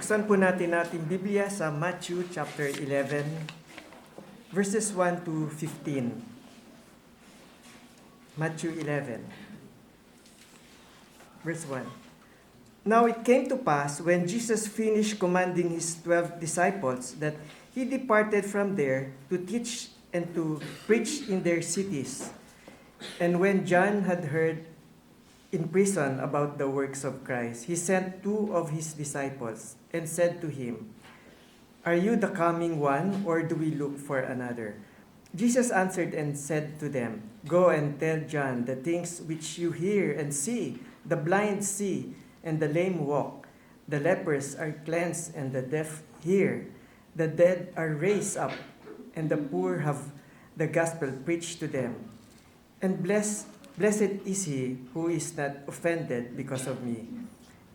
Buksan po natin ating Biblia sa Matthew chapter 11, verses 1 to 15. Matthew 11, verse 1. Now it came to pass, when Jesus finished commanding his 12 disciples, that he departed from there to teach and to preach in their cities. And when John had heard in prison about the works of Christ, he sent 2 of his disciples and said to him, "Are you the coming one, or do we look for another?" Jesus answered and said to them, "Go and tell John the things which you hear and see. The blind see, and the lame walk. The lepers are cleansed, and the deaf hear. The dead are raised up, and the poor have the gospel preached to them. And blessed is he who is not offended because of me."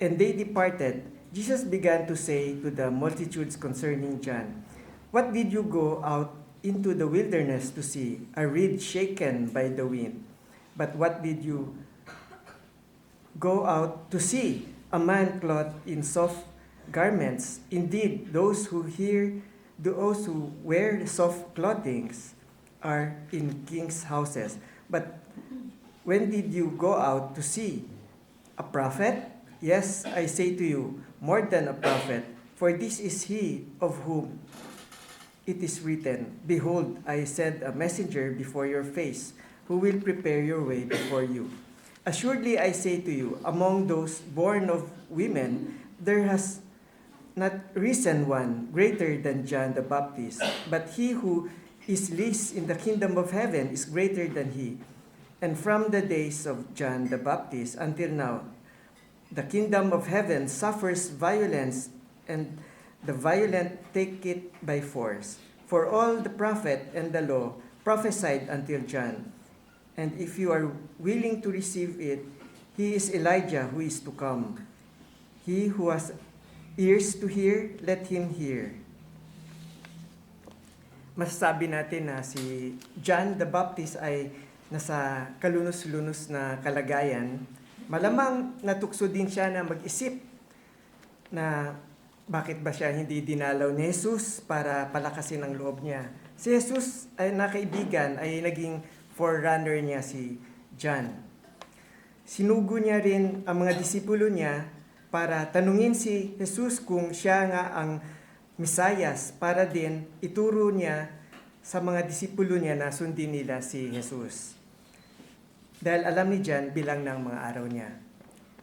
And they departed. Jesus began to say to the multitudes concerning John, "What did you go out into the wilderness to see? A reed shaken by the wind? But what did you go out to see? A man clothed in soft garments? Indeed, those who wear soft clothing are in kings' houses. But when did you go out to see? A prophet? Yes, I say to you, more than a prophet. For this is he of whom it is written, 'Behold, I send a messenger before your face, who will prepare your way before you.' Assuredly I say to you, among those born of women, there has not risen one greater than John the Baptist. But he who is least in the kingdom of heaven is greater than he. And from the days of John the Baptist until now, the kingdom of heaven suffers violence, and the violent take it by force. For all the prophet and the law prophesied until John. And if you are willing to receive it, he is Elijah who is to come. He who has ears to hear, let him hear." Masasabi natin na si John the Baptist ay nasa kalunos-lunos na kalagayan. Malamang natukso din siya na mag-isip na bakit ba siya hindi dinalaw ni Jesus para palakasin ang loob niya. Si Jesus ay nakaibigan, ay naging forerunner niya si John. Sinugo niya rin ang mga disipulo niya para tanungin si Jesus kung siya nga ang Mesayas, para din ituro niya sa mga disipulo niya na sundin nila si Jesus. Dahil alam ni John bilang ng mga araw niya.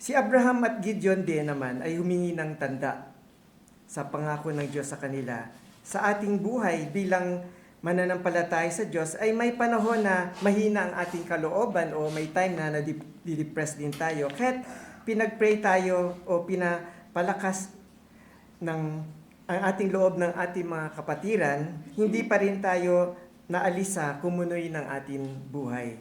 Si Abraham at Gideon din naman ay humingi ng tanda sa pangako ng Diyos sa kanila. Sa ating buhay bilang mananampalataya sa Diyos ay may panahon na mahina ang ating kalooban o may time na nadidepress din tayo. Kahit pinagpray tayo o pinapalakas ng ang ating loob ng ating mga kapatiran, hindi pa rin tayo naalis sa kumunoy ng ating buhay.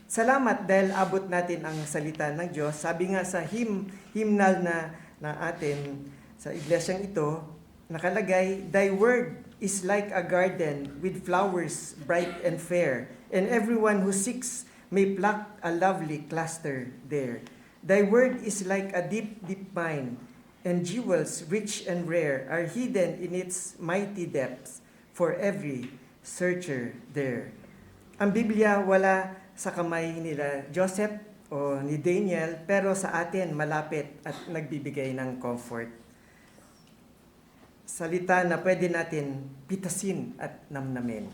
Salamat dahil abot natin ang salita ng Diyos. Sabi nga sa hymnal na atin sa iglesyang ito, nakalagay, "Thy word is like a garden with flowers bright and fair, and everyone who seeks may pluck a lovely cluster there. Thy word is like a deep, deep mine, and jewels rich and rare are hidden in its mighty depths for every searcher there." Ang Biblia wala sa kamay nila Joseph o ni Daniel, pero sa atin malapit at nagbibigay ng comfort. Salita na pwede natin pitasin at namnamin.